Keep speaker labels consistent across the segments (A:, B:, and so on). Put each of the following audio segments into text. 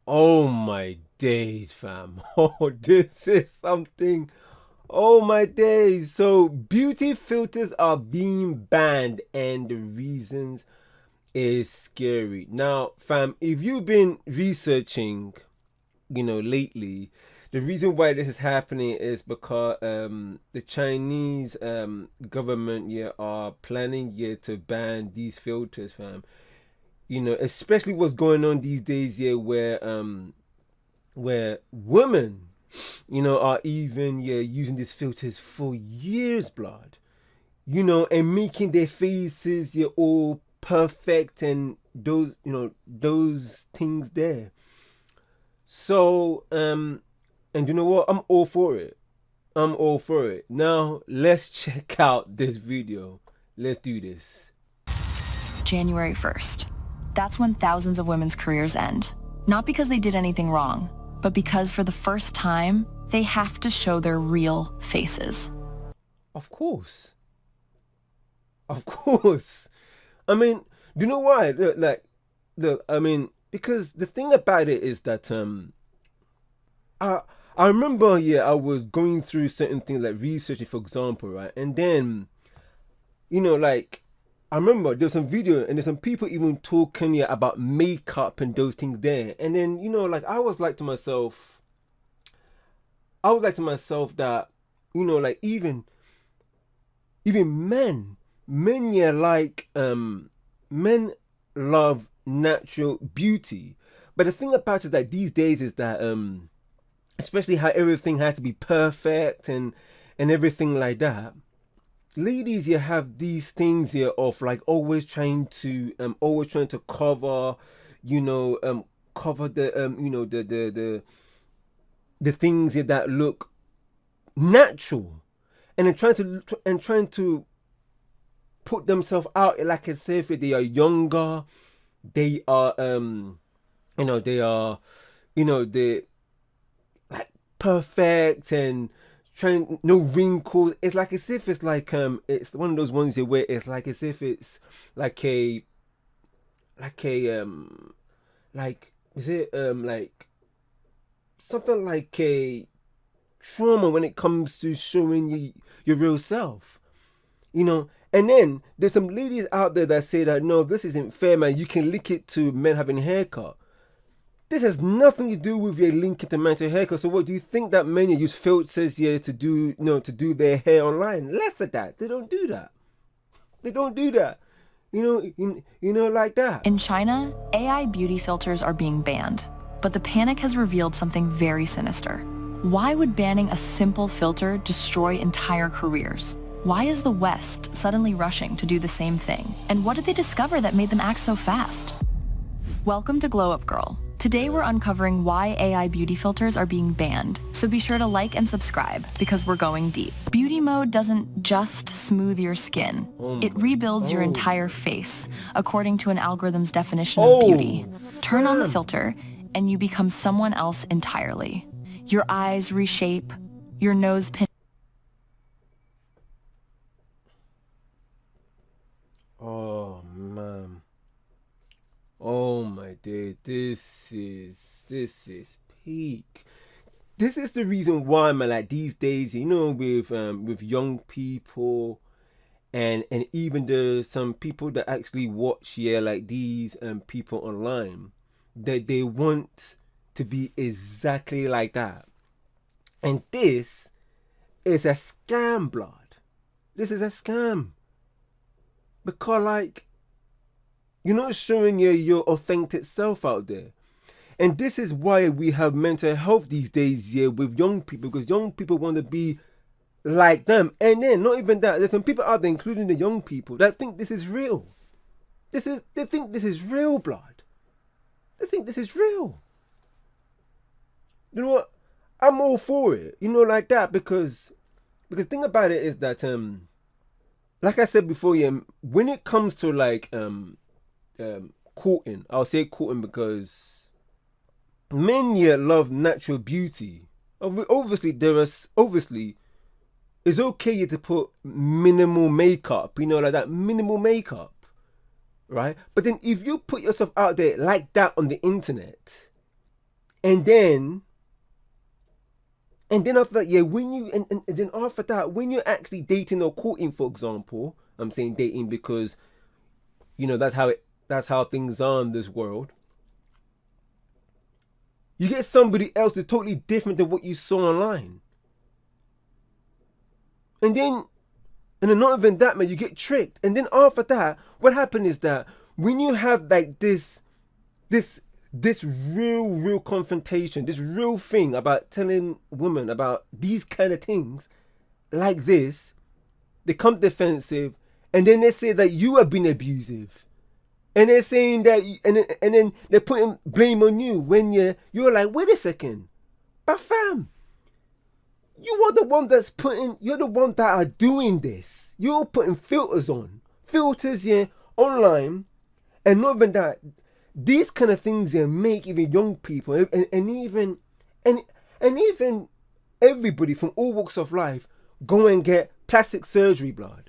A: Oh my days, fam. Oh, this is something. Oh my days. So, beauty filters are being banned, and the reasons is scary. Now, fam, if you've been researching, lately, the reason why this is happening is because the Chinese government are planning to ban these filters, fam. Especially what's going on these days where women, are even using these filters for years, blood. And making their faces all perfect and those things there. So and you know what? I'm all for it. I'm all for it. Now let's check out this video. Let's do this.
B: January 1st. That's when thousands of women's careers end. Not because they did anything wrong, but because for the first time, they have to show their real faces.
A: Of course. Of course. I mean, do you know why? Look, I mean, because the thing about it is that I I remember I was going through certain things like researching, for example, right? And then like I remember there was some video and there's some people even talking about makeup and those things there. And then like I was like to myself that like even men men love natural beauty. But the thing about it is that these days is that especially how everything has to be perfect and everything like that. Ladies have these things of like always trying to cover, cover the the things that look natural, and then trying to put themselves out like as if they are younger, they are they are they like perfect and trying no wrinkles. It's like as if it's like it's one of those ones where it's like as if it's like a like a like is it like something like a trauma when it comes to showing you your real self. And then there's some ladies out there that say that no, this isn't fair, man. You can link it to men having a haircut. This has nothing to do with your link to mental haircut. So what do you think that men use filters to do to do their hair online? Less of that. They don't do that. They don't do that. Like that.
B: In China, AI beauty filters are being banned. But the panic has revealed something very sinister. Why would banning a simple filter destroy entire careers? Why is the West suddenly rushing to do the same thing? And what did they discover that made them act so fast? Welcome to Glow Up Girl. Today we're uncovering why AI beauty filters are being banned, so be sure to like and subscribe because we're going deep. Beauty mode doesn't just smooth your skin, it rebuilds your entire face, according to an algorithm's definition of beauty. Turn on the filter and you become someone else entirely. Your eyes reshape, your nose pin.
A: Oh man. Oh my day, this is peak. This is the reason why, man. Like these days, with young people, and even there's some people that actually watch, like these people online, that they want to be exactly like that. And this is a scam, blood. This is a scam because like you're not showing your authentic self out there. And this is why we have mental health these days with young people, because young people want to be like them. And then not even that, there's some people out there, including the young people, that think this is real. They think this is real, blood. They think this is real. You know what? I'm all for it. Like that, because the thing about it is that like I said before, when it comes to like courting, I'll say courting because men love natural beauty. Obviously it's okay to put minimal makeup, like that minimal makeup, right? But then if you put yourself out there like that on the internet, And then after that, yeah, when you and then after that, when you're actually dating or courting, for example, I'm saying dating because that's how things are in this world. You get somebody else that's totally different than what you saw online. And then not even that, man, you get tricked. And then after that, what happened is that when you have like this real confrontation, this real thing about telling women about these kind of things like this, they come defensive, and then they say that you have been abusive. And they're saying that, and then they're putting blame on you when you're like, wait a second, but fam, you're the one that are doing this. You're putting filters on, online, and not even that. These kind of things make even young people and even everybody from all walks of life go and get plastic surgery, blood.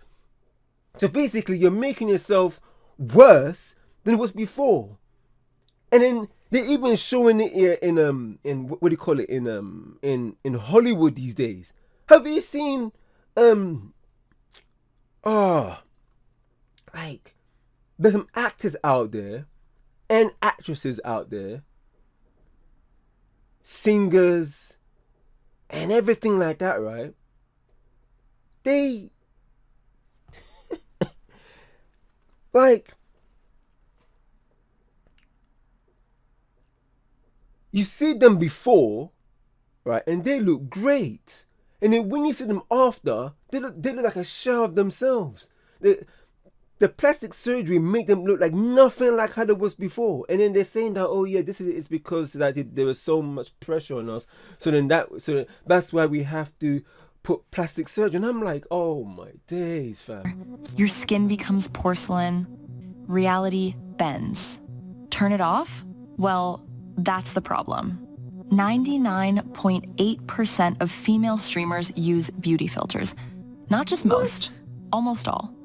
A: So basically, you're making yourself worse than it was before. And then they're even showing it here in what do you call it, in Hollywood these days. Have you seen like there's some actors out there and actresses out there, singers and everything like that, right? They like, you see them before, right, and they look great. And then when you see them after, they look like a shell of themselves. The plastic surgery made them look like nothing like how it was before. And then they're saying that, oh yeah, this is because that there was so much pressure on us. So that's why we have to put plastic surgery. And I'm like, oh my days, fam.
B: Your skin becomes porcelain. Reality bends. Turn it off? Well, that's the problem. 99.8% of female streamers use beauty filters. Not just most, almost all.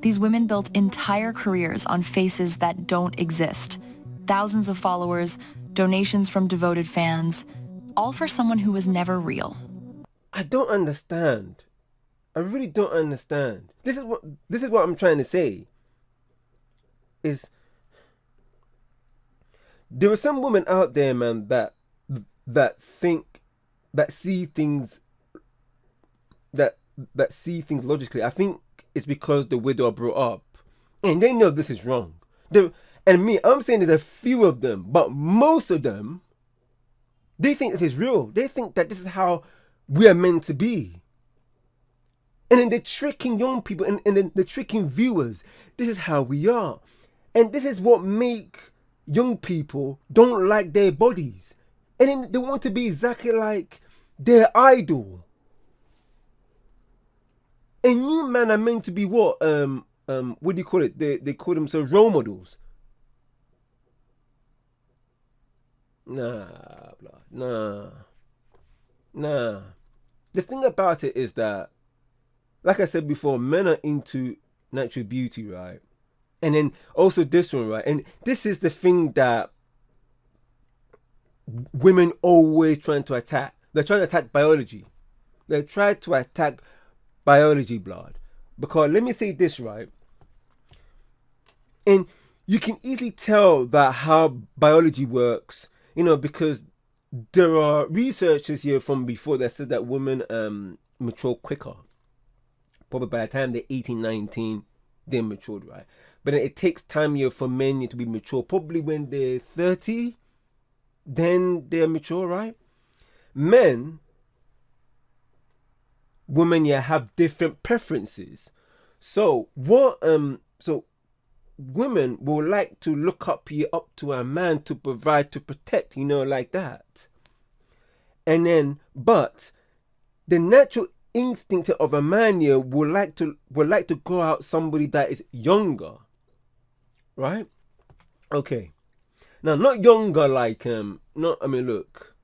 B: These women built entire careers on faces that don't exist. Thousands of followers, donations from devoted fans, all for someone who was never real.
A: I don't understand. I really don't understand. This is what I'm trying to say. Is there are some women out there, man, that see things logically. I think it's because the way they are brought up, and they know this is wrong. I'm saying there's a few of them, but most of them, they think this is real. They think that this is how we are meant to be. And then they're tricking young people, and then they're tricking viewers. This is how we are. And this is what make young people don't like their bodies. And then they want to be exactly like their idol. And you, man, are meant to be what? What do you call it? They call themselves role models. Nah. The thing about it is that, like I said before, men are into natural beauty, right? And then also this one, right? And this is the thing that women always trying to attack. They're trying to attack biology. They try to attack biology, blood. Because let me say this, right? And you can easily tell that how biology works, because there are researchers here from before that said that women mature quicker. Probably by the time they're 18, 19, they're matured, right? But then it takes time here for men to be mature. Probably when they're 30, then they're mature, right? Women, have different preferences. So women will like to look up to a man to provide, to protect, like that. And then, but the natural instinct of a man here would like to go out somebody that is younger, right? Okay, now not younger like look,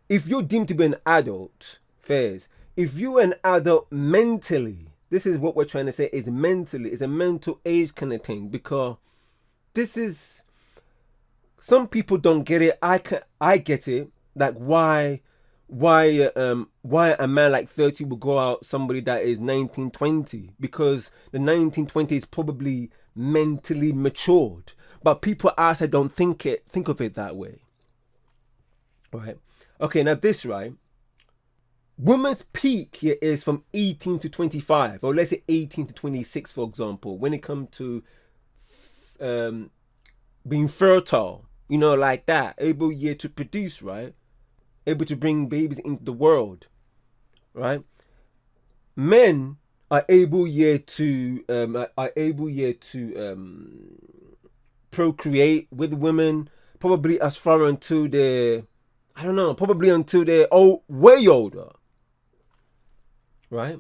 A: if you're deemed to be an adult, fairs, if you're an adult mentally, this is what we're trying to say, is mentally, it's a mental age kind of thing, because this is some people don't get it. I get it. Like why a man like 30 will go out somebody that is 19, 20, because the 19, 20 is probably mentally matured. But people outside don't think of it that way. Right. Okay, now this, right? Women's peak here is from 18 to 25, or let's say 18 to 26, for example, when it comes to being fertile, like that, able to produce, right? Able to bring babies into the world, right? Men are able to procreate with women probably as far until they're, I don't know, probably until they're way older, right?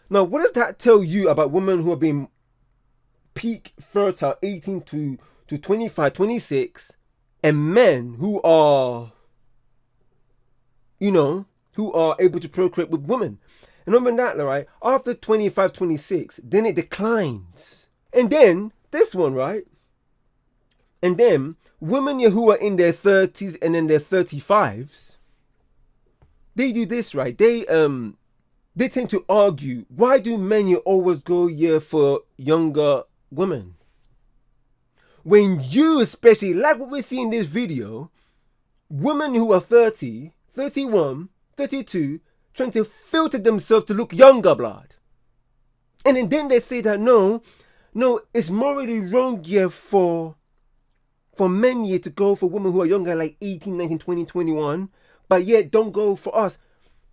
A: Now, what does that tell you about women who are being peak fertile 18 to 25, 26, and men who are, who are able to procreate with women? And not even that, right? After 25, 26, then it declines. And then this one, right? And then women who are in their 30s and in their 35s, they do this, right? They tend to argue, why do men always go for younger women? When you, especially, like what we see in this video, women who are 30, 31, 32, trying to filter themselves to look younger, blood. And then they say that no, it's morally wrong for men to go for women who are younger, like 18, 19, 20, 21, but yet don't go for us.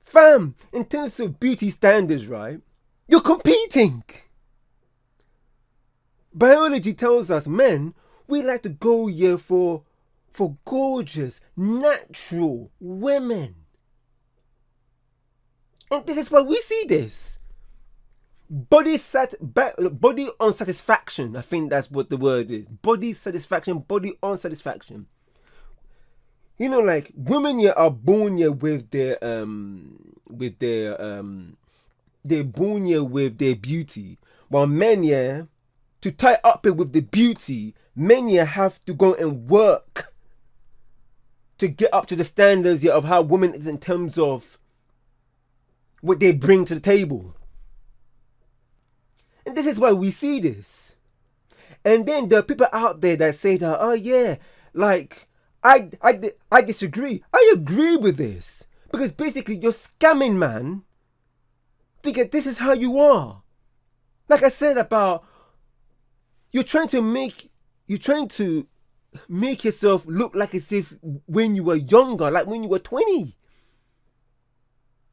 A: Fam, in terms of beauty standards, right? You're competing. Biology tells us men, we like to go for gorgeous, natural women. And this is why we see this. Body unsatisfaction, I think that's what the word is. Body satisfaction, body unsatisfaction. Like women are born with they're born with their beauty, while men to tie up it with the beauty, men have to go and work to get up to the standards of how women is in terms of what they bring to the table. And this is why we see this. And then there are people out there that say that, oh yeah, like, I disagree. I agree with this. Because basically you're scamming, man. Thinking this is how you are. Like I said about, you're trying to make yourself look like as if when you were younger, like when you were 20.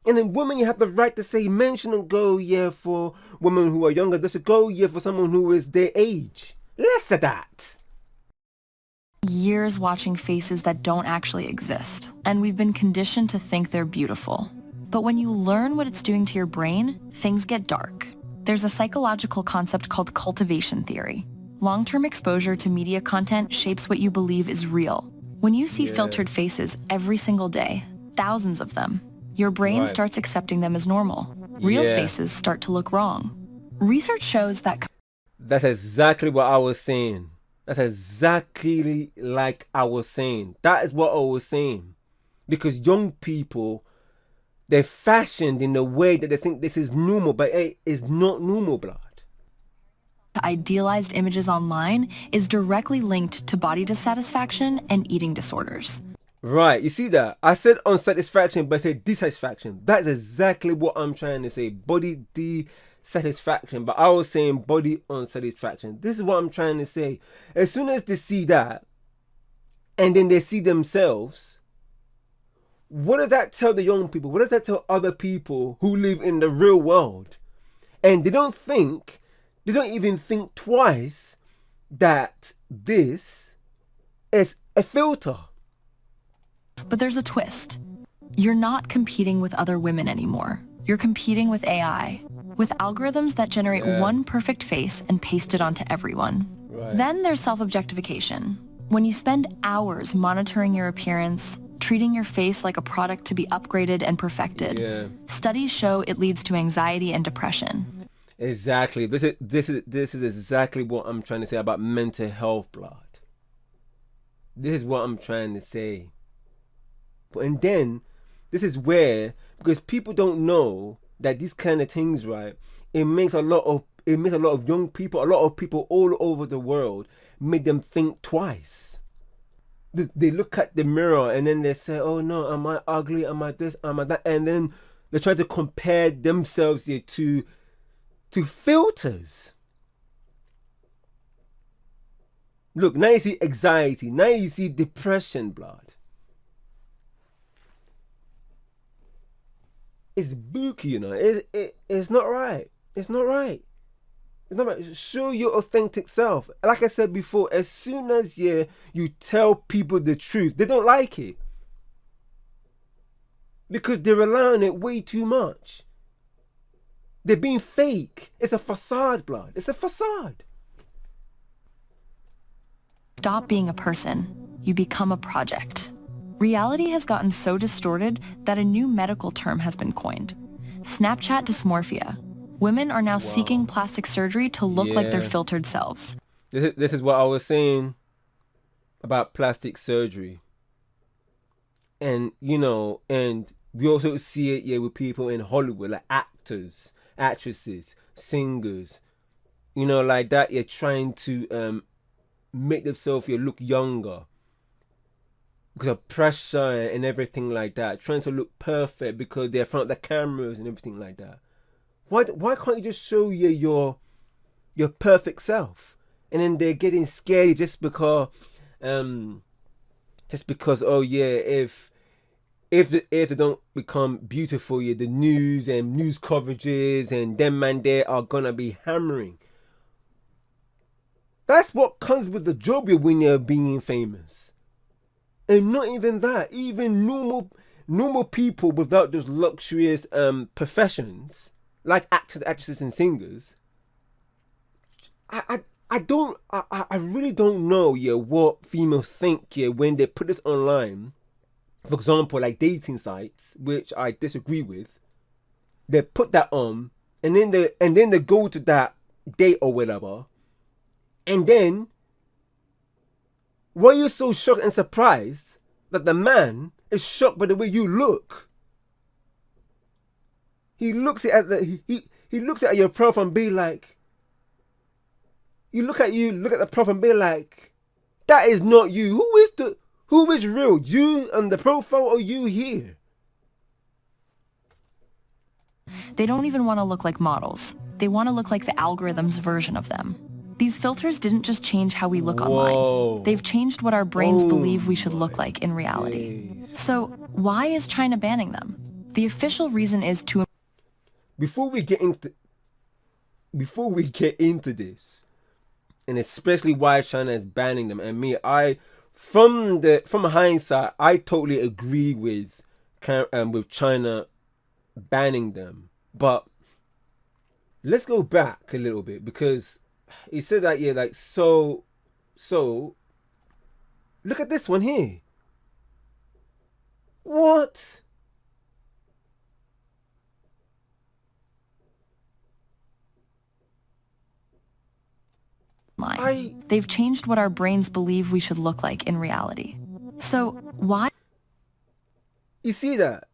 A: And then women, you have the right to say men shouldn't go for women who are younger. They should go for someone who is their age. Less of that.
B: Years watching faces that don't actually exist, and we've been conditioned to think they're beautiful. But when you learn what it's doing to your brain, things get dark. There's a psychological concept called cultivation theory. Long-term exposure to media content shapes what you believe is real. When you see filtered faces every single day, thousands of them, your brain starts accepting them as normal. Real faces start to look wrong. Research shows that...
A: That's exactly what I was saying. That's exactly like I was saying. That is what I was saying. Because young people, they're fashioned in a way that they think this is normal, but it is not normal, blood.
B: Idealized images online is directly linked to body dissatisfaction and eating disorders.
A: Right, you see that? I said unsatisfaction, but I said dissatisfaction. That's exactly what I'm trying to say. Body dissatisfaction, but I was saying body unsatisfaction. This is what I'm trying to say. As soon as they see that, and then they see themselves, what does that tell the young people? What does that tell other people who live in the real world? And they don't even think twice that this is a filter.
B: But there's a twist. You're not competing with other women anymore. You're competing with AI, with algorithms that generate one perfect face and paste it onto everyone. Right. Then there's self-objectification. When you spend hours monitoring your appearance, treating your face like a product to be upgraded and perfected, studies show it leads to anxiety and depression.
A: Exactly. This is exactly what I'm trying to say about mental health, blood. This is what I'm trying to say. And then this is where, because people don't know that these kind of things, right? It makes a lot of young people, a lot of people all over the world, make them think twice. They look at the mirror and then they say, "Oh no, am I ugly? Am I this? Am I that?" And then they try to compare themselves here to filters. Look, now you see anxiety. Now you see depression, blood. It's booky, you know. It's not right. It's not right. It's not right. Show your authentic self. Like I said before, as soon as you tell people the truth, they don't like it. Because they rely on it way too much. They're being fake. It's a facade, blood. It's a facade.
B: Stop being a person. You become a project. Reality has gotten so distorted that a new medical term has been coined. Snapchat dysmorphia. Women are now seeking plastic surgery to look like their filtered selves.
A: This is what I was saying about plastic surgery. And, you know, and we also see it with people in Hollywood, like actors, actresses, singers, you know, like that. You're trying to make themselves look younger because of pressure and everything like that, trying to look perfect because they're in front of the cameras and everything like that. Why can't you just show your perfect self? And then they're getting scared just because oh yeah, if they don't become beautiful, the news and news coverages and them man there are gonna be hammering. That's what comes with the job when you're being famous. And not even that, even normal people without those luxurious professions, like actors, actresses, and singers. I really don't know what females think when they put this online. For example, like dating sites, which I disagree with. They put that on, and then they go to that date or whatever, and then why are you so shocked and surprised that the man is shocked by the way you look? He looks at he looks at your profile and be like, look at the profile and be like, that is not you. Who is real? You on the profile or you here?
B: They don't even want to look like models. They want to look like the algorithm's version of them. These filters didn't just change how we look online. They've changed what our brains believe we should look like in reality. So why is China banning them? The official reason is to...
A: Before we get into this, and especially why China is banning them, and me, from hindsight, I totally agree with China banning them. But let's go back a little bit, because he said that like so look at this one here. What?
B: They've changed what our brains believe we should look like in reality. So why?
A: You see that?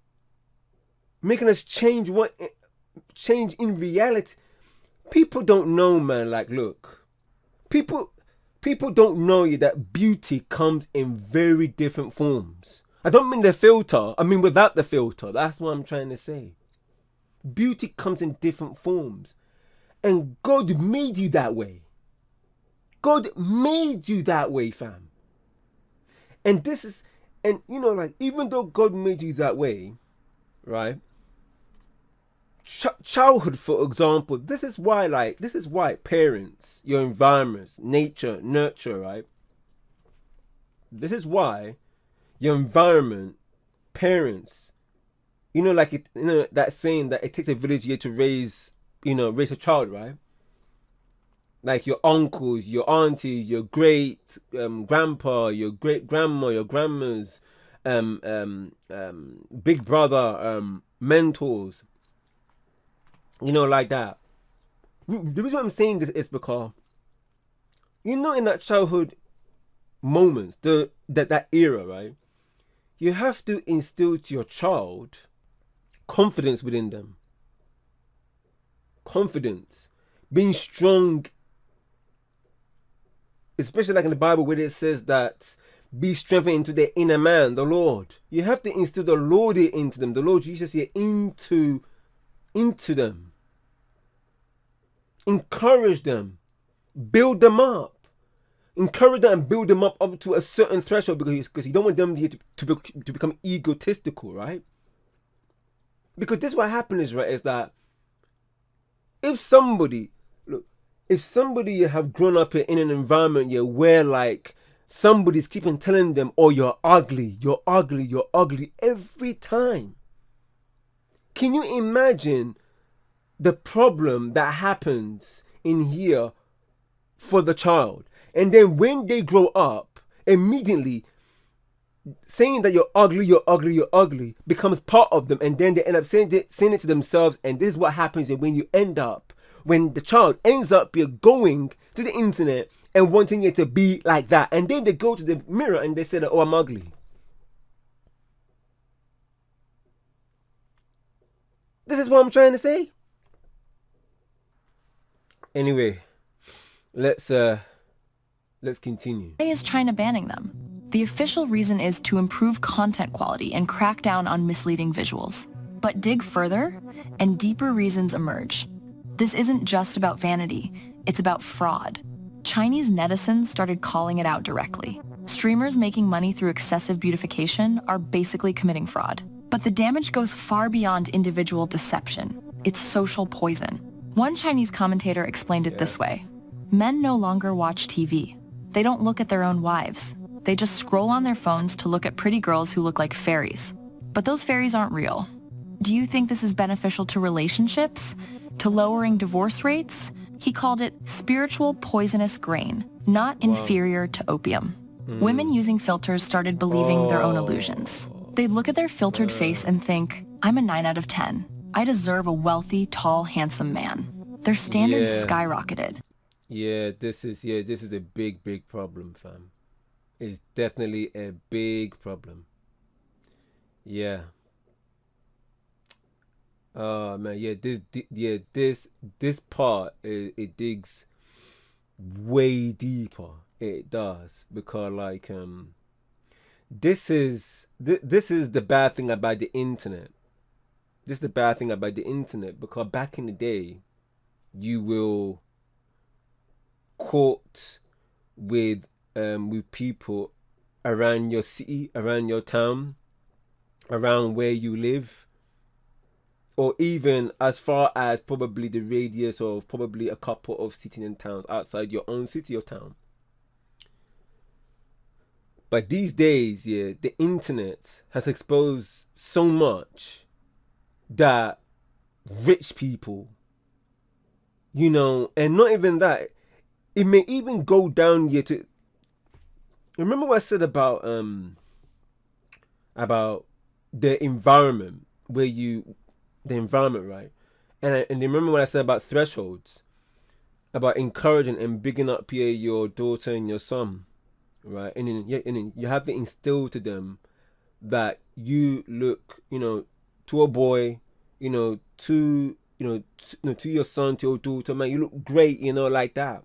A: Making us change in reality. People don't know, man. Like, look, people don't know that beauty comes in very different forms. I don't mean the filter. I mean without the filter. That's what I'm trying to say. Beauty comes in different forms, and God made you that way. God made you that way, fam. And you know, like, even though God made you that way, right? Childhood, for example, this is why parents, your environments, nature, nurture, right? This is why your environment, parents, you know, like that saying that it takes a village to raise a child, right? Like your uncles, your aunties, your great grandpa, your great grandma, your grandmas, big brother, mentors. You know, like that. The reason why I'm saying this is because, in that childhood moments, the that era, right? You have to instill to your child confidence within them. Confidence. Being strong. Especially like in the Bible where it says that be strengthened into the inner man, the Lord. You have to instill the Lord into them. The Lord Jesus here into them. Encourage them. Build them up. Encourage them and build them up to a certain threshold because you don't want them to become egotistical, right? Because this what happens, right, is that if somebody have grown up in an environment where like somebody's keeping telling them, oh, you're ugly every time. Can you imagine the problem that happens in here for the child? And then when they grow up, immediately saying that you're ugly becomes part of them, and then they end up saying it to themselves. And this is what happens when the child ends up going to the internet and wanting it to be like that, and then they go to the mirror and they say that, oh, I'm ugly. This is what I'm trying to say. Anyway, let's continue.
B: Why is China banning them? The official reason is to improve content quality and crack down on misleading visuals. But dig further, and deeper reasons emerge. This isn't just about vanity, it's about fraud. Chinese netizens started calling it out directly. Streamers making money through excessive beautification are basically committing fraud. But the damage goes far beyond individual deception. It's social poison. One Chinese commentator explained it this way. Men no longer watch TV. They don't look at their own wives. They just scroll on their phones to look at pretty girls who look like fairies. But those fairies aren't real. Do you think this is beneficial to relationships? To lowering divorce rates? He called it spiritual poisonous grain, not inferior to opium. Women using filters started believing their own illusions. They'd look at their filtered face and think, I'm a 9 out of 10. I deserve a wealthy, tall, handsome man. Their standards skyrocketed.
A: This is a big problem, fam. It's definitely a big problem. Yeah. Oh man, this part it digs way deeper. It does, because like this is the bad thing about the internet. This is the bad thing about the internet, because back in the day, you will caught with people around your city, around your town, around where you live, or even as far as probably the radius of probably a couple of cities and towns outside your own city or town. But these days, the internet has exposed so much that rich people, and not even that, it may even go down here to. Remember what I said about the environment right? And remember what I said about thresholds, about encouraging and bigging up your daughter and your son, right? And then you have to instill to them that you look, to a boy, to your son, to your daughter, man, you look great, like that.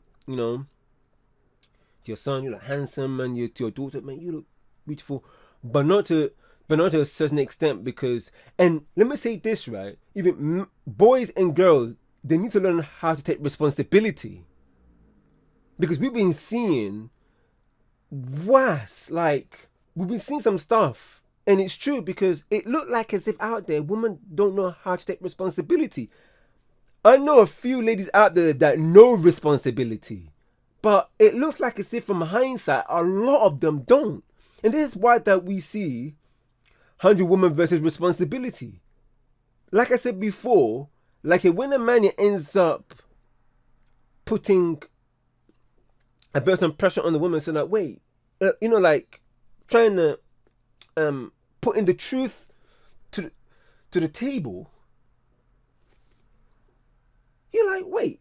A: To your son, you look handsome, and to your daughter, man, you look beautiful, but not to a certain extent, because, and let me say this, right, even boys and girls, they need to learn how to take responsibility, because we've been seeing some stuff, and it's true, because it looked like as if out there women don't know how to take responsibility. I know a few ladies out there that know responsibility, but it looks like as if from hindsight, a lot of them don't. And this is why that we see 100 Women versus Responsibility. Like I said before, like when a man ends up putting a bit of pressure on the woman, so like, wait, like trying to putting the truth to the table, you're like, wait.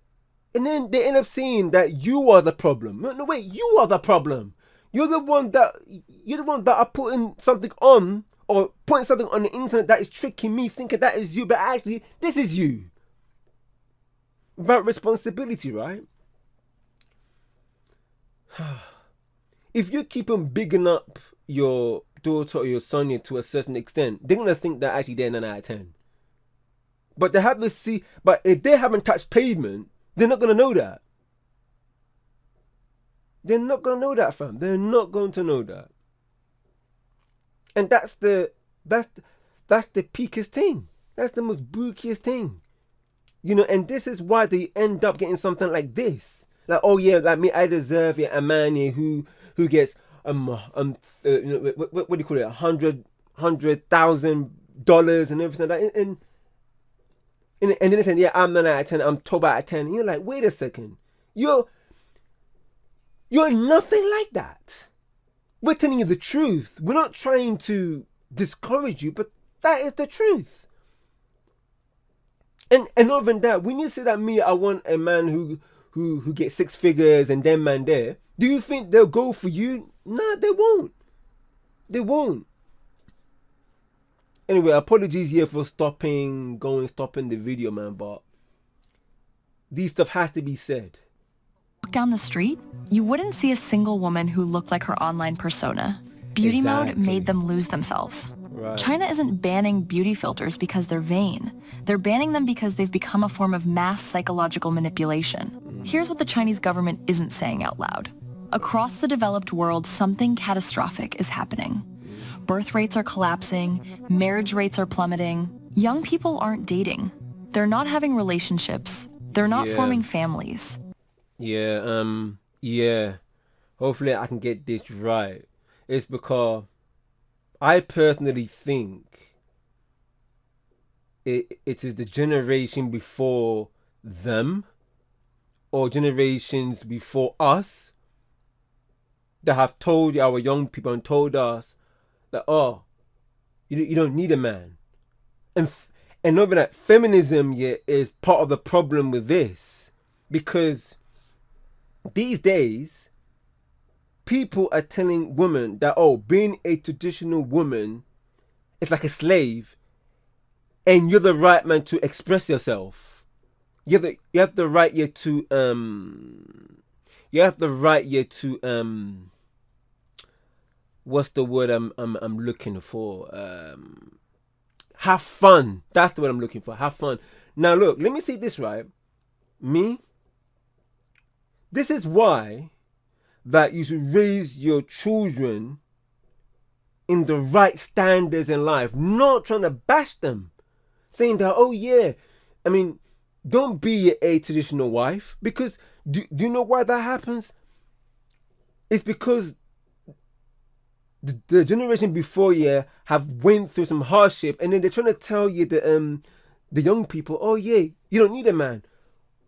A: And then they end up seeing that you are the problem. No, wait, you are the problem. You're the one that are putting something on or putting something on the internet that is tricking me, thinking that is you, but actually this is you. About responsibility, right? If you keep on bigging up your daughter or your son to a certain extent, they're gonna think that actually they're 9 out of 10. But they have to see. But if they haven't touched pavement, they're not gonna know that. They're not gonna know that, fam. They're not going to know that. And that's the peakest thing. That's the most bookiest thing. And this is why they end up getting something like this. Like, oh yeah, like me, I deserve it. A man here who gets what do you call it, $100,000 and everything like that. And then they say, yeah, I'm 9 out of 10. I'm 12 out of 10. And you're like, wait a second, you're nothing like that. We're telling you the truth. We're not trying to discourage you, but that is the truth. And other than that, when you say that me, I want a man who gets 6 figures and then man there, do you think they'll go for you? No, they won't. They won't. Anyway, apologies here for stopping the video, man, but these stuff has to be said.
B: Down the street, you wouldn't see a single woman who looked like her online persona. Beauty mode made them lose themselves. Right. China isn't banning beauty filters because they're vain. They're banning them because they've become a form of mass psychological manipulation. Here's what the Chinese government isn't saying out loud. Across the developed world, something catastrophic is happening. Birth rates are collapsing, marriage rates are plummeting. Young people aren't dating. They're not having relationships. They're not forming families.
A: Yeah. Hopefully I can get this right. It's because I personally think it is the generation before them or generations before us that have told our young people and told us that, oh, you don't need a man. And over that, feminism is part of the problem with this, because these days people are telling women that, oh, being a traditional woman is like a slave, and you're the right man to express yourself. You have the right here to what's the word I'm looking for? Have fun. That's the word I'm looking for. Have fun. Now look, let me say this, right? This is why that you should raise your children in the right standards in life, not trying to bash them, saying that, oh yeah, I mean, don't be a traditional wife, because do you know why that happens? It's because the generation before you have went through some hardship, and then they're trying to tell you the young people, oh yeah, you don't need a man.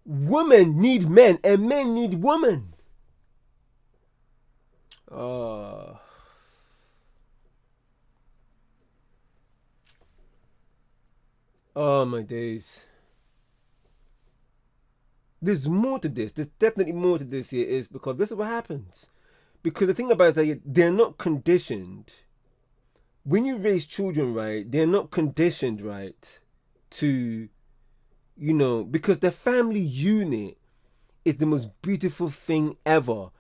A: Women need men and men need women. Oh my days. There's more to this. There's definitely more to this here, is because this is what happens. Because the thing about it is that they're not conditioned. When you raise children, right, they're not conditioned, right, to, because the family unit is the most beautiful thing ever.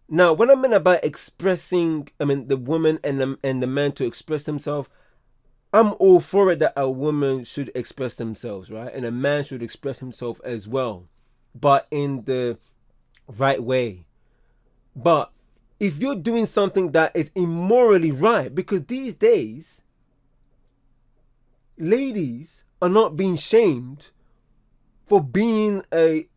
A: Now, when I meant about expressing, the woman and the man to express themselves, I'm all for it that a woman should express themselves, right? And a man should express himself as well, but in the right way. But if you're doing something that is immorally right, because these days, ladies are not being shamed for being a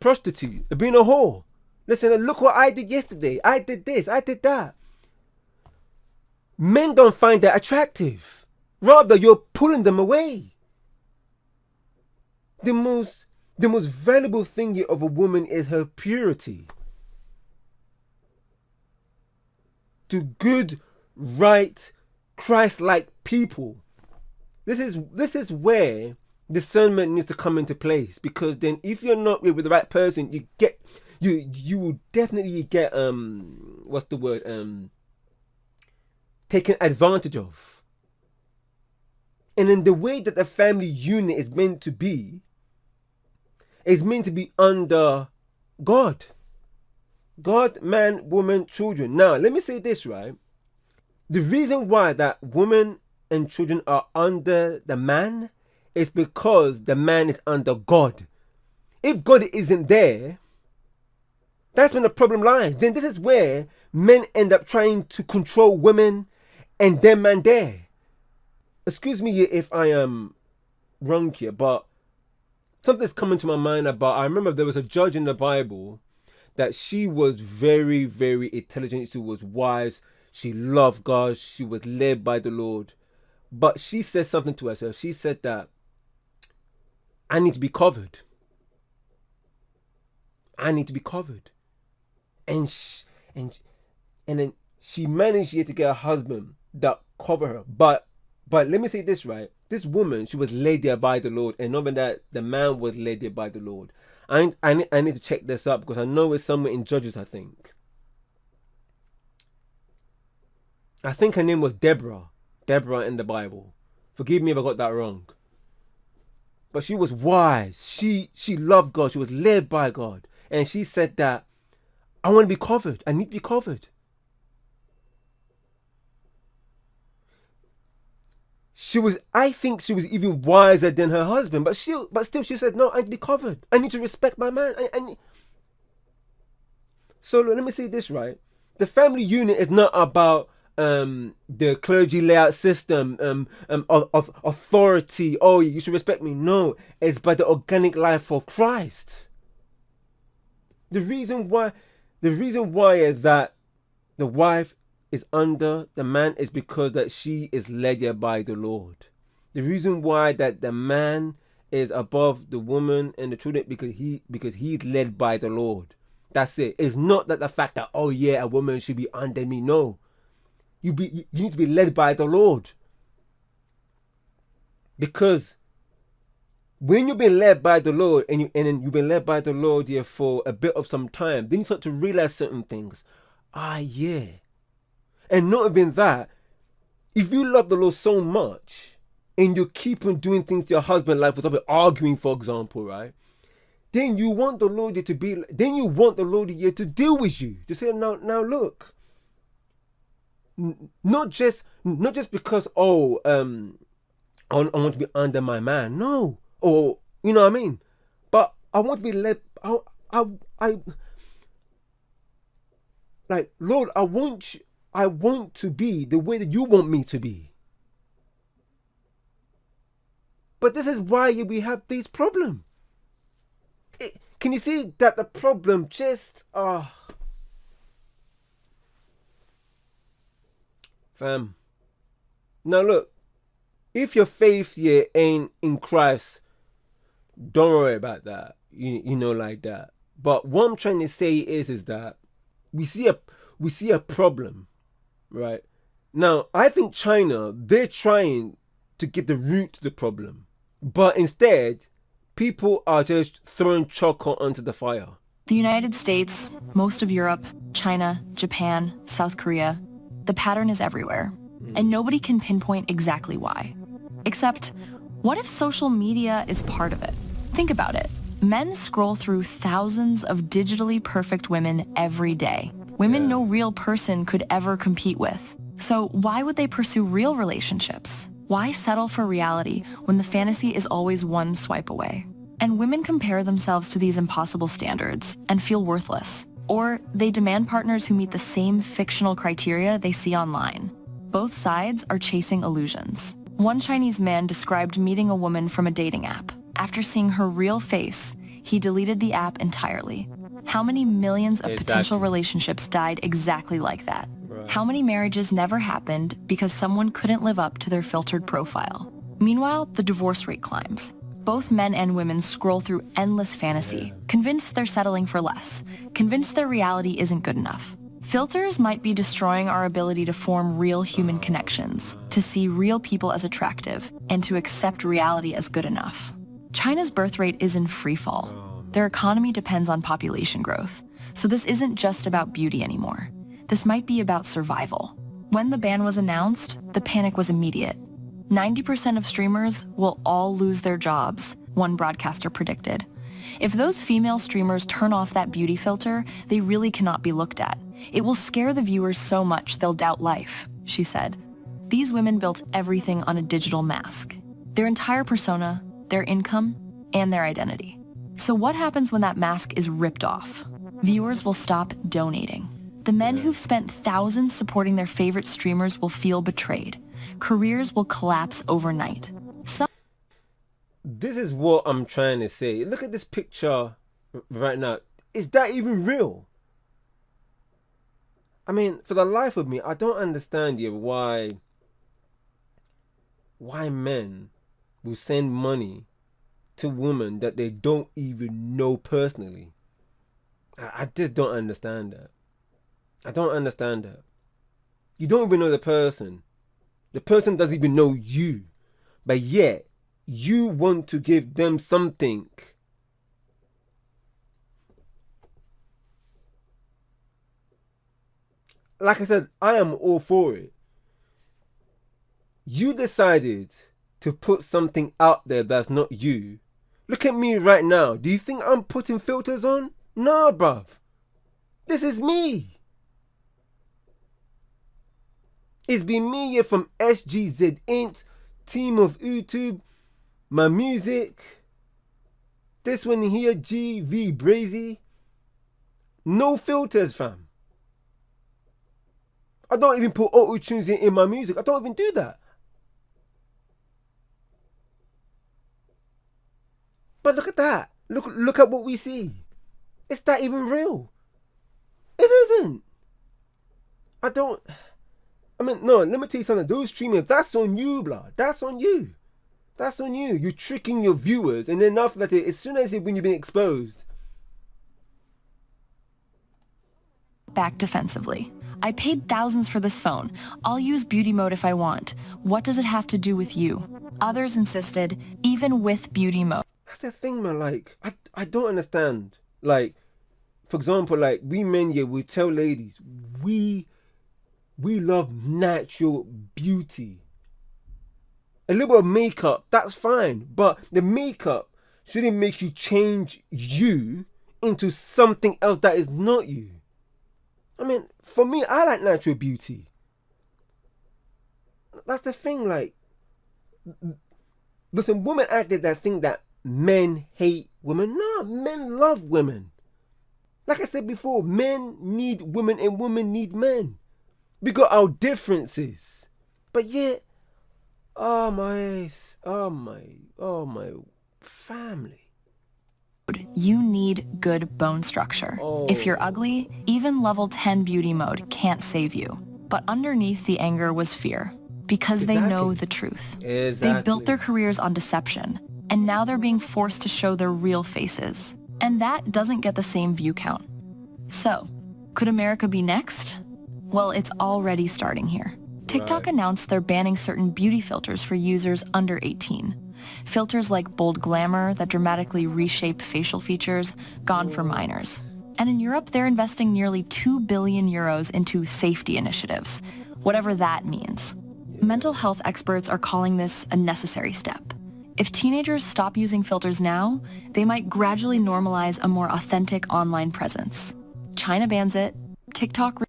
A: prostitute, being a whore. Listen, look what I did yesterday. I did this, I did that. Men don't find that attractive. Rather, you're pulling them away. The most valuable thing of a woman is her purity. To good, right, Christ-like people. This is where discernment needs to come into place, because then if you're not with the right person, You will definitely get what's the word, taken advantage of. And in the way that the family unit is meant to be, is meant to be under God. God, man, woman, children. Now, let me say this, right? The reason why that woman and children are under the man is because the man is under God. If God isn't there, that's when the problem lies. Then this is where men end up trying to control women and them man there. Excuse me if I am wrong here, but something's coming to my mind about, I remember there was a judge in the Bible that she was very, very intelligent. She was wise. She loved God. She was led by the Lord. But she said something to herself. She said that I need to be covered. I need to be covered. And then she managed yet to get a husband that cover her. But let me say this, right? This woman, she was led there by the Lord, and not only that, the man was led there by the Lord. I need to check this up because I know it's somewhere in Judges. I think her name was Deborah in the Bible. Forgive me if I got that wrong. But she was wise. She loved God. She was led by God, and she said that I want to be covered. I need to be covered. I think she was even wiser than her husband, but still she said, no, I need to be covered. I need to respect my man. So let me say this, right? The family unit is not about the clergy layout system, of authority. Oh, you should respect me. No, it's by the organic life of Christ. The reason why is that the wife is under the man is because that she is led by the Lord. The reason why that the man is above the woman and the children because he's led by the Lord. That's it. It's not that the fact that, oh yeah, a woman should be under me. No. You need to be led by the Lord. Because when you've been led by the Lord and you've been led by the Lord here for a bit of some time, then you start to realize certain things. Yeah. And not even that, if you love the Lord so much and you keep on doing things to your husband, like for example, arguing, for example, right? Then you want the Lord to deal with you. To say, now look. Not just because, I want to be under my man. No. Or, you know what I mean? But I want to be led. Like, Lord, I want to be the way that you want me to be. But this is why we have these problems. Can you see that the problem just... Fam. Now look, if your faith here ain't in Christ, don't worry about that. You know, like that. But what I'm trying to say is that we see a problem, right? Now, I think China, they're trying to get the root to the problem. But instead, people are just throwing charcoal onto the fire.
B: The United States, most of Europe, China, Japan, South Korea, the pattern is everywhere. And nobody can pinpoint exactly why. Except, what if social media is part of it? Think about it. Men scroll through thousands of digitally perfect women every day. Women no real person could ever compete with. So why would they pursue real relationships? Why settle for reality when the fantasy is always one swipe away? And women compare themselves to these impossible standards and feel worthless. Or they demand partners who meet the same fictional criteria they see online. Both sides are chasing illusions. One Chinese man described meeting a woman from a dating app. After seeing her real face, he deleted the app entirely. How many millions of potential relationships died exactly like that? Right. How many marriages never happened because someone couldn't live up to their filtered profile? Meanwhile, the divorce rate climbs. Both men and women scroll through endless fantasy, convinced they're settling for less, convinced their reality isn't good enough. Filters might be destroying our ability to form real human connections, to see real people as attractive, and to accept reality as good enough. China's birth rate is in free fall. Their economy depends on population growth. So this isn't just about beauty anymore. This might be about survival. When the ban was announced, the panic was immediate. 90% of streamers will all lose their jobs, one broadcaster predicted. If those female streamers turn off that beauty filter, they really cannot be looked at. It will scare the viewers so much they'll doubt life, she said. These women built everything on a digital mask. Their entire persona, their income, and their identity. So what happens when that mask is ripped off? Viewers will stop donating. The men who've spent thousands supporting their favorite streamers will feel betrayed. Careers will collapse overnight.
A: This is what I'm trying to say. Look at this picture right now. Is that even real? I mean, for the life of me, I don't understand here why men will send money to women that they don't even know personally. I just don't understand that. I don't understand that. You don't even know the person. The person doesn't even know you. But yet, you want to give them something. Like I said, I am all for it. You decided to put something out there that's not you. Look at me right now. Do you think I'm putting filters on? Nah, bruv. This is me. It's been me here from SGZ Int, Team of YouTube, my music. This one here, GVBrazy. No filters, fam. I don't even put auto-tunes in my music. I don't even do that. But look at that. Look at what we see. Is that even real? It isn't. No, let me tell you something. Those streamers, that's on you, blood. That's on you. That's on you. You're tricking your viewers. And then after that, as soon as when you've been exposed.
B: Back defensively. I paid thousands for this phone. I'll use beauty mode if I want. What does it have to do with you? Others insisted, even with beauty mode.
A: That's the thing, man. Like, I don't understand. Like, for example, like, we men here, we tell ladies, we love natural beauty. A little bit of makeup, that's fine. But the makeup shouldn't make you change you into something else that is not you. I mean, for me, I like natural beauty. That's the thing, like, listen, women out there that think that men hate women. No, men love women. Like I said before, men need women and women need men. We got our differences. But yet, oh my family.
B: You need good bone structure. If you're ugly, even level 10 beauty mode can't save you. But underneath the anger was fear, because they know the truth. They built their careers on deception, and now they're being forced to show their real faces. And that doesn't get the same view count. So, could America be next? Well, it's already starting here. TikTok announced they're banning certain beauty filters for users under 18. Filters like bold glamour that dramatically reshape facial features, gone for minors. And in Europe, they're investing nearly 2 billion euros into safety initiatives, whatever that means. Mental health experts are calling this a necessary step. If teenagers stop using filters now, they might gradually normalize a more authentic online presence. China bans it, TikTok...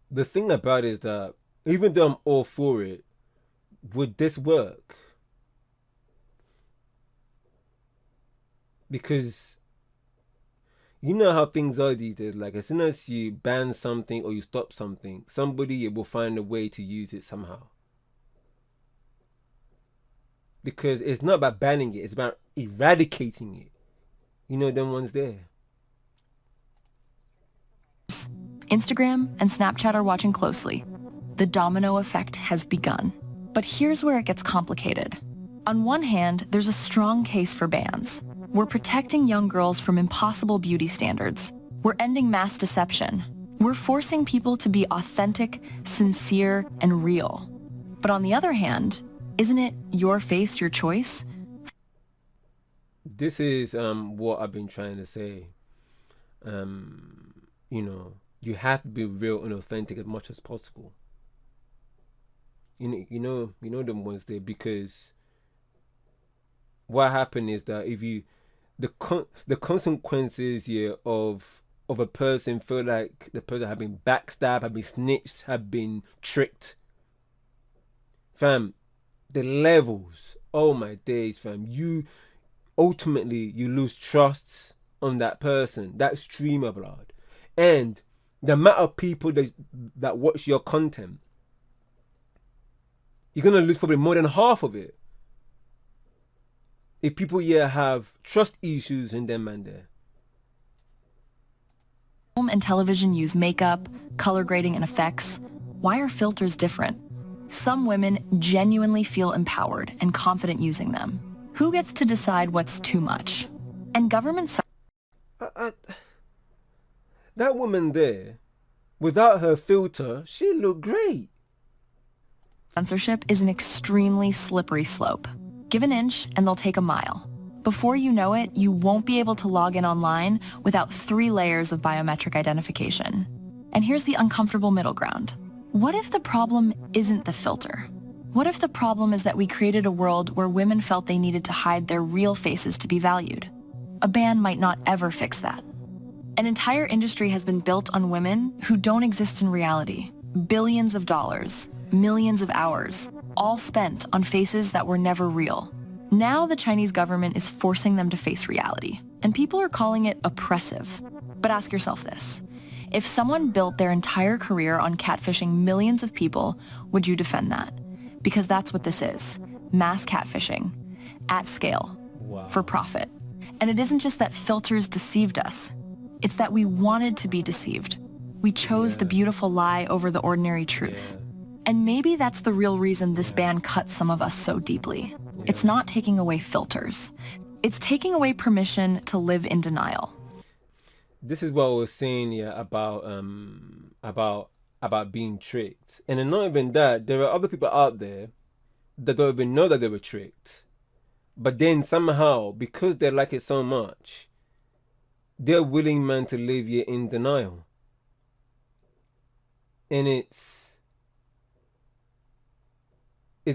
A: The thing about it is that, even though I'm all for it, would this work? Because you know how things are these days. Like, as soon as you ban something or you stop something, somebody will find a way to use it somehow. Because it's not about banning it, it's about eradicating it. You know them ones there.
B: Instagram and Snapchat are watching closely. The domino effect has begun. But here's where it gets complicated. On one hand, there's a strong case for bans. We're protecting young girls from impossible beauty standards. We're ending mass deception. We're forcing people to be authentic, sincere, and real. But on the other hand, isn't it your face, your choice?
A: This is what I've been trying to say. you know, you have to be real and authentic as much as possible. You know them ones there, because what happened is that if you the consequences here of a person feel like the person have been backstabbed, have been snitched, have been tricked, fam, the levels, oh my days, fam, you ultimately you lose trust on that person, that streamer blood, and the amount of people that watch your content, you're gonna lose probably more than half of it if people here have trust issues in them, man. There.
B: Film and television use makeup, color grading, and effects. Why are filters different? Some women genuinely feel empowered and confident using them. Who gets to decide what's too much? And government
A: that woman there, without her filter, she looked great.
B: censorship is an extremely slippery slope. Give an inch and they'll take a mile. Before you know it, you won't be able to log in online without 3 layers of biometric identification. And here's the uncomfortable middle ground. What if the problem isn't the filter? What if the problem is that we created a world where women felt they needed to hide their real faces to be valued? A ban might not ever fix that. An entire industry has been built on women who don't exist in reality. Billions of dollars, millions of hours, all spent on faces that were never real. Now the Chinese government is forcing them to face reality, and people are calling it oppressive. But ask yourself this. If someone built their entire career on catfishing millions of people, would you defend that? Because that's what this is. Mass catfishing. At scale.
A: Wow.
B: For profit. And it isn't just that filters deceived us. It's that we wanted to be deceived. We chose the beautiful lie over the ordinary truth. And maybe that's the real reason this ban cuts some of us so deeply. It's not taking away filters. It's taking away permission to live in denial.
A: This is what I was saying here about being tricked. And then not even that, there are other people out there that don't even know that they were tricked. But then somehow, because they like it so much, they're willing, man, to live here in denial. And it's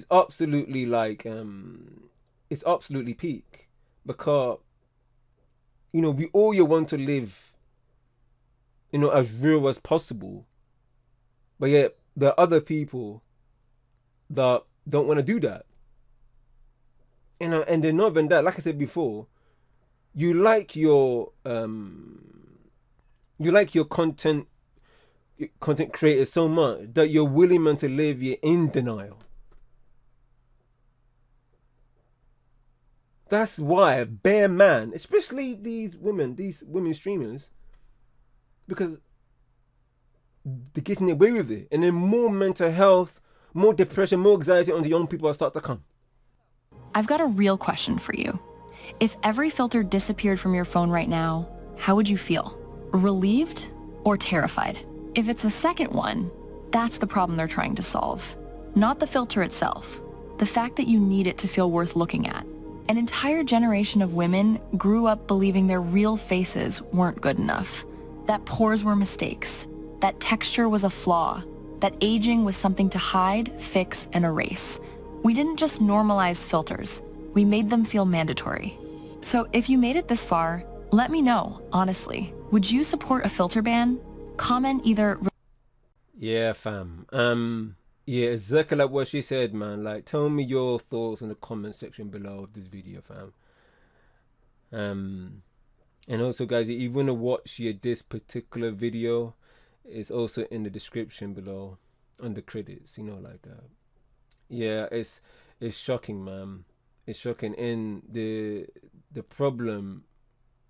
A: absolutely like it's absolutely peak, because we all you want to live as real as possible, but yet there are other people that don't want to do that, and they're not even that. Like I said before, you like your content creators so much that you're willing, man, to live here in denial. That's why bare man, especially these women streamers, because they're getting away with it, and then more mental health, more depression, more anxiety on the young people that start to come.
B: I've got a real question for you. If every filter disappeared from your phone right now, how would you feel? Relieved or terrified? If it's the second one, that's the problem they're trying to solve. Not the filter itself. The fact that you need it to feel worth looking at. An entire generation of women grew up believing their real faces weren't good enough. That pores were mistakes. That texture was a flaw. That aging was something to hide, fix, and erase. We didn't just normalize filters. We made them feel mandatory. So if you made it this far, let me know, honestly. Would you support a filter ban? Comment either...
A: Yeah, fam. Yeah, exactly like what she said, man. Like, tell me your thoughts in the comment section below of this video, fam. And also, guys, if you want to watch this particular video, it's also in the description below, under credits, like that. Yeah, it's shocking, man. It's shocking. And the problem,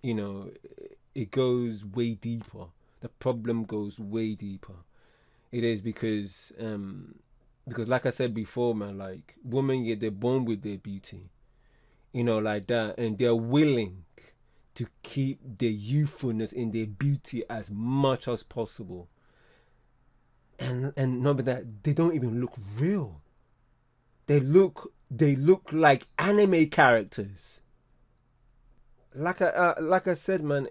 A: it goes way deeper. The problem goes way deeper. It is because like I said before, man, like women, they're born with their beauty, like that, and they're willing to keep their youthfulness in their beauty as much as possible. And not but that, they don't even look real. They look like anime characters. Like I said, man,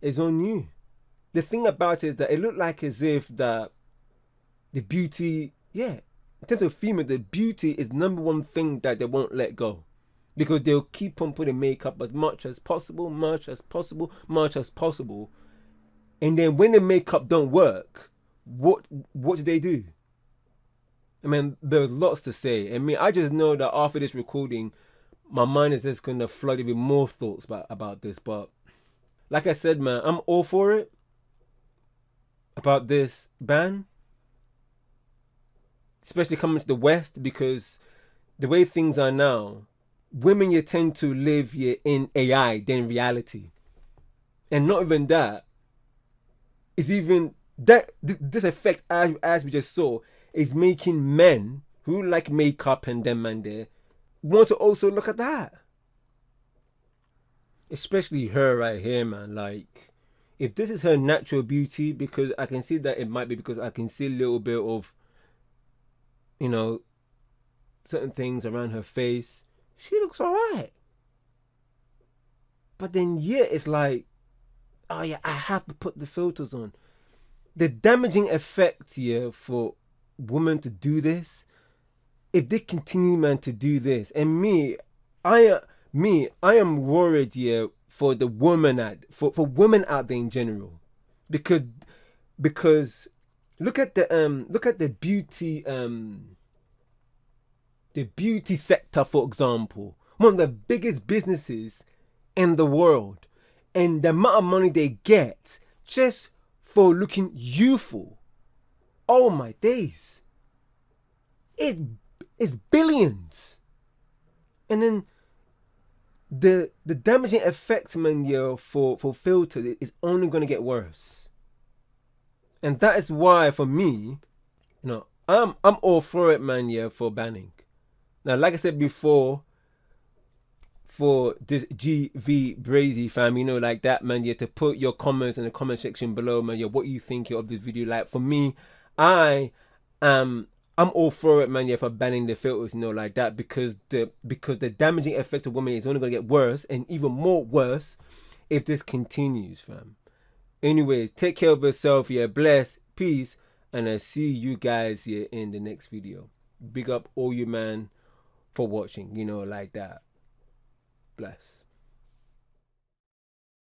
A: is on you. The thing about it is that it looked like as if the beauty, yeah, in terms of female, the beauty is number one thing that they won't let go. Because they'll keep on putting makeup as much as possible, much as possible, much as possible. And then when the makeup don't work, what do they do? I mean, there's lots to say. I mean, I just know that after this recording, my mind is just gonna flood with more thoughts about this. But like I said, man, I'm all for it about this ban, especially coming to the West, because the way things are now, women you tend to live in AI than reality. And not even that, is even that this effect, as we just saw, is making men who like makeup and them and there want to also look at that. Especially her right here, man. Like, if this is her natural beauty, because I can see that it might be because I can see a little bit of, you know, certain things around her face. She looks alright. But then, yeah, it's like, oh yeah, I have to put the filters on. The damaging effect here for women to do this, if they continue, man, to do this, and I am worried here for the woman for women out there in general, because look at the beauty sector, for example, one of the biggest businesses in the world, and the amount of money they get just for looking youthful. Oh my days. It's billions. And then the damaging effect, man, for filter is only gonna get worse. And that is why, for me, I'm all for it, man, for banning. Now, like I said before, for this GVBrazy fam, like that, man, to put your comments in the comment section below, man, what you think of this video. Like, for me, I'm all for it, man, for banning the filters, like that, because the damaging effect of women is only gonna get worse, and even more worse if this continues, fam. Anyways, take care of yourself, bless, peace, and I'll see you guys here in the next video. Big up all you, man, for watching, like that. Bless.